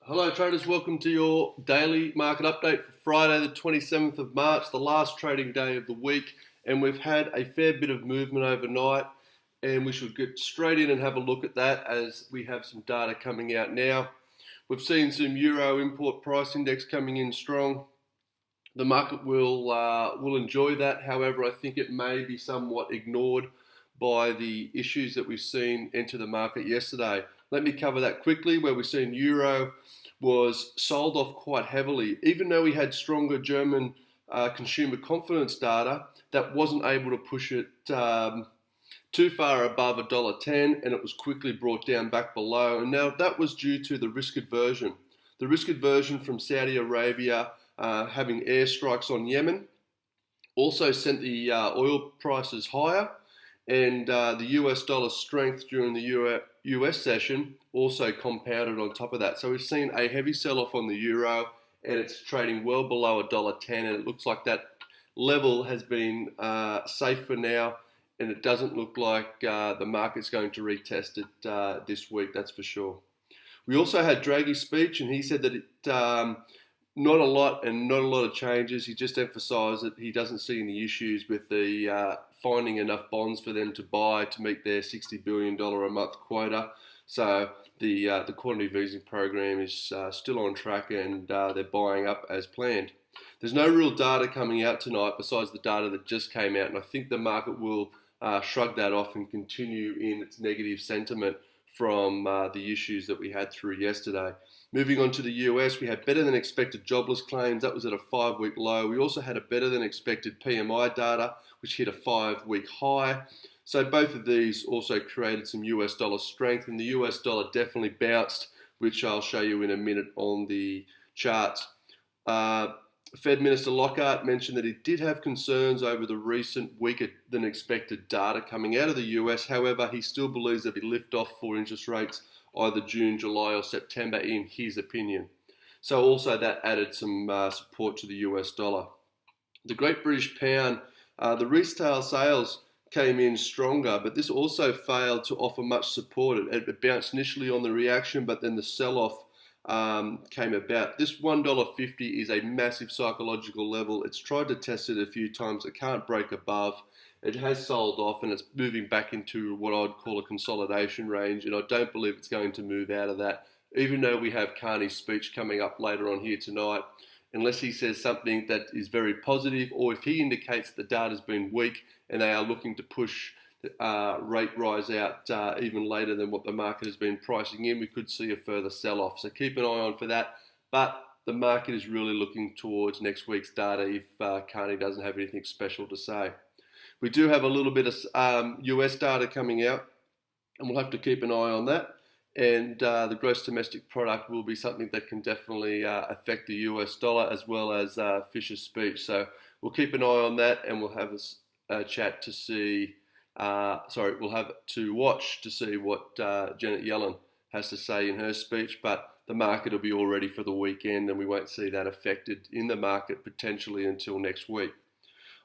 Hello traders, welcome to your daily market update for Friday the 27th of March, the last trading day of the week, and we've had a fair bit of movement overnight, and we should get straight in and have a look at that as we have some data coming out now. We've seen some Euro import price index coming in strong. The market will enjoy that. However, I think it may be somewhat ignored by the issues that we've seen enter the market yesterday. Let me cover that quickly, where we've seen Euro was sold off quite heavily. Even though we had stronger German consumer confidence data, that wasn't able to push it too far above $1.10, and it was quickly brought down back below. And now that was due to the risk aversion. The risk aversion from Saudi Arabia having airstrikes on Yemen also sent the oil prices higher, and the US dollar strength during the US session also compounded on top of that. So we've seen a heavy sell-off on the euro, and it's trading well below $1.10, and it looks like that level has been safe for now, and it doesn't look like the market's going to retest it this week, that's for sure. We also had Draghi's speech, and he said that not a lot of changes. He just emphasised that he doesn't see any issues with the finding enough bonds for them to buy to meet their $60 billion a month quota. So the quantitative easing program is still on track, and they're buying up as planned. There's no real data coming out tonight besides the data that just came out, and I think the market will shrug that off and continue in its negative sentiment from the issues that we had through yesterday. Moving on to the US, we had better than expected jobless claims. That was at a 5-week low. We also had a better than expected PMI data, which hit a 5-week high. So both of these also created some US dollar strength, and the US dollar definitely bounced, which I'll show you in a minute on the charts. Fed Minister Lockhart mentioned that he did have concerns over the recent weaker than expected data coming out of the US. However, he still believes there'll be lift off for interest rates either June, July or September in his opinion. So also that added some support to the US dollar. The Great British Pound, the retail sales came in stronger, but this also failed to offer much support. It bounced initially on the reaction, but then the sell-off came about. This $1.50 is a massive psychological level. It's tried to test it a few times. It can't break above. It has sold off, and it's moving back into what I'd call a consolidation range, and I don't believe it's going to move out of that, even though we have Carney's speech coming up later on here tonight. Unless he says something that is very positive, or if he indicates the data's been weak and they are looking to push rate rise out even later than what the market has been pricing in, we could see a further sell-off. So keep an eye on for that. But the market is really looking towards next week's data if Carney doesn't have anything special to say. We do have a little bit of US data coming out, and we'll have to keep an eye on that. And the gross domestic product will be something that can definitely affect the US dollar, as well as Fisher's speech. So we'll keep an eye on that, and we'll have a chat to see. We'll have to watch to see what Janet Yellen has to say in her speech. But the market will be all ready for the weekend, and we won't see that affected in the market potentially until next week.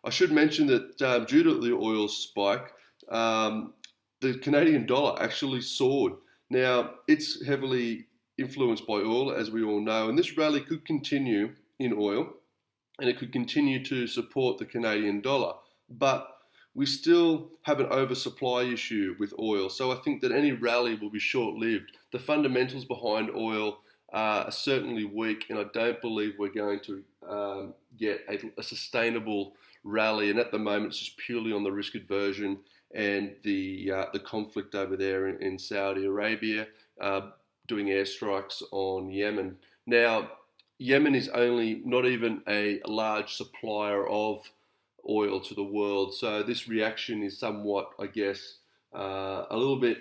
I should mention that due to the oil spike, the Canadian dollar actually soared. Now, it's heavily influenced by oil, as we all know, and this rally could continue in oil, and it could continue to support the Canadian dollar. But we still have an oversupply issue with oil, so I think that any rally will be short-lived. The fundamentals behind oil are certainly weak, and I don't believe we're going to get a sustainable rally, and at the moment it's just purely on the risk aversion and the conflict over there in Saudi Arabia doing airstrikes on Yemen. Now, Yemen is only not even a large supplier of oil to the world, so this reaction is somewhat, I guess, a little bit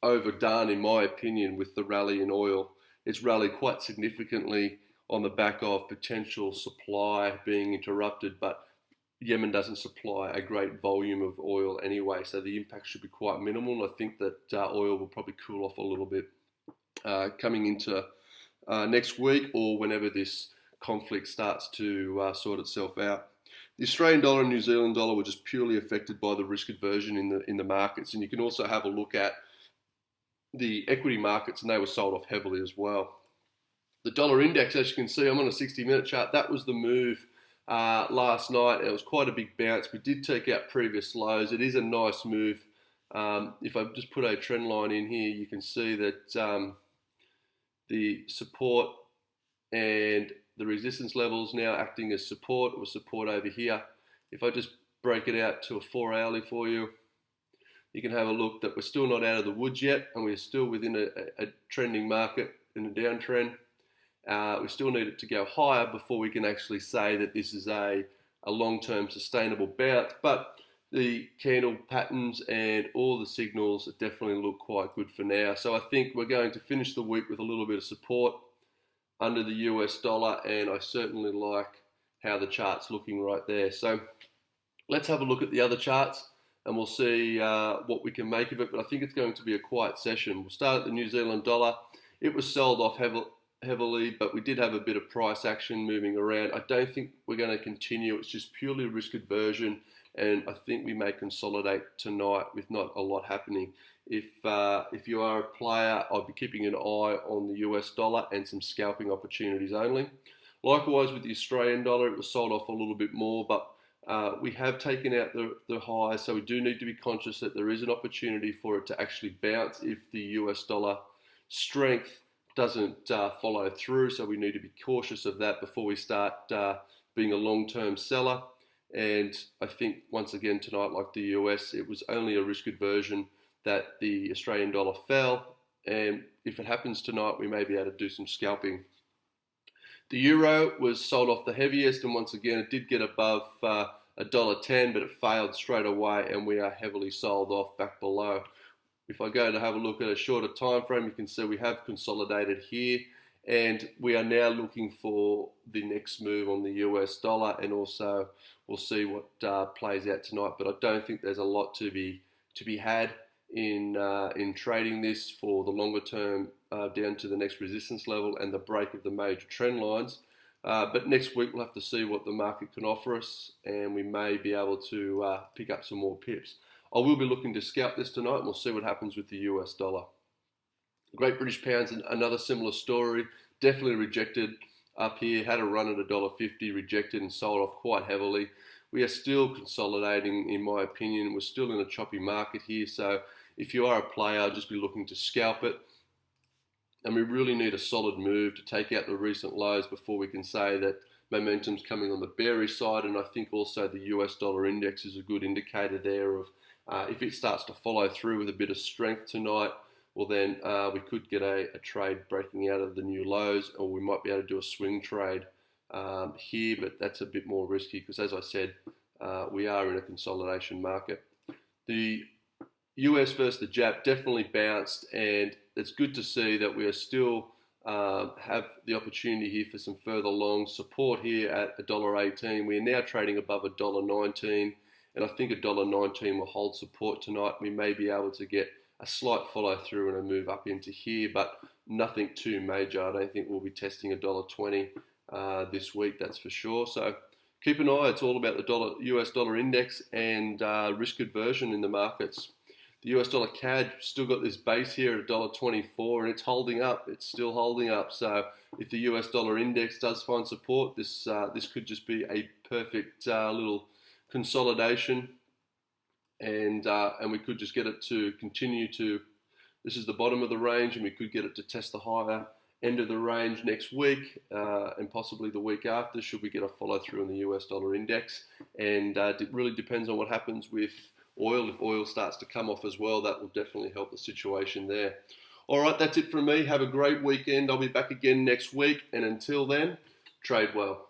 overdone in my opinion with the rally in oil. It's rallied quite significantly on the back of potential supply being interrupted, but Yemen doesn't supply a great volume of oil anyway, so the impact should be quite minimal. And I think that oil will probably cool off a little bit coming into next week, or whenever this conflict starts to sort itself out. The Australian dollar and New Zealand dollar were just purely affected by the risk aversion in the markets, and you can also have a look at the equity markets, and they were sold off heavily as well. The dollar index, as you can see, I'm on a 60-minute chart. That was the move last night. It was quite a big bounce. We did take out previous lows. It is a nice move. If I just put a trend line in here, you can see that the support and the resistance levels now acting as support, or support over here. If I just break it out to a 4-hourly for you, you can have a look that we're still not out of the woods yet, and we're still within a trending market in a downtrend. We still need it to go higher before we can actually say that this is a long-term sustainable bounce, but the candle patterns and all the signals definitely look quite good for now. So I think we're going to finish the week with a little bit of support under the US dollar, and I certainly like how the chart's looking right there. So let's have a look at the other charts and we'll see what we can make of it, but I think it's going to be a quiet session. We'll start at the New Zealand dollar. It was sold off heavily, but we did have a bit of price action moving around. I don't think we're going to continue. It's just purely risk aversion, and I think we may consolidate tonight with not a lot happening. If you are a player, I'll be keeping an eye on the US dollar and some scalping opportunities only. Likewise with the Australian dollar, it was sold off a little bit more, but we have taken out the highs, so we do need to be conscious that there is an opportunity for it to actually bounce if the US dollar strength doesn't follow through, so we need to be cautious of that before we start being a long-term seller. And I think once again tonight, like the US, it was only a risk aversion that the Australian dollar fell, and if it happens tonight, we may be able to do some scalping. The euro was sold off the heaviest, and once again it did get above $1.10, but it failed straight away, and we are heavily sold off back below. If I go to have a look at a shorter time frame, you can see we have consolidated here, and we are now looking for the next move on the US dollar, and also we'll see what plays out tonight. But I don't think there's a lot to be had in trading this for the longer term down to the next resistance level and the break of the major trend lines. But next week we'll have to see what the market can offer us, and we may be able to pick up some more pips. I will be looking to scalp this tonight, and we'll see what happens with the US dollar. Great British Pound's another similar story. Definitely rejected up here. Had a run at $1.50, rejected and sold off quite heavily. We are still consolidating, in my opinion. We're still in a choppy market here. So if you are a player, just be looking to scalp it. And we really need a solid move to take out the recent lows before we can say that momentum's coming on the bearish side. And I think also the US dollar index is a good indicator there of if it starts to follow through with a bit of strength tonight, well then we could get a trade breaking out of the new lows, or we might be able to do a swing trade here, but that's a bit more risky because, as I said, we are in a consolidation market. The US versus the Jap definitely bounced, and it's good to see that we are still have the opportunity here for some further long support here at $1.18. We are now trading above $1.19. And I think $1.19 will hold support tonight. We may be able to get a slight follow through and a move up into here, but nothing too major. I don't think we'll be testing $1.20 this week, that's for sure. So keep an eye. It's all about the US dollar index and risk aversion in the markets. The US dollar CAD still got this base here at $1.24, and it's holding up. It's still holding up. So if the US dollar index does find support, this could just be a perfect little consolidation, and we could just get it to continue to, this is the bottom of the range, and we could get it to test the higher end of the range next week and possibly the week after, should we get a follow through in the US dollar index. And it really depends on what happens with oil. If oil starts to come off as well, that will definitely help the situation there. All right, that's it from me. Have a great weekend. I'll be back again next week, and until then, trade well.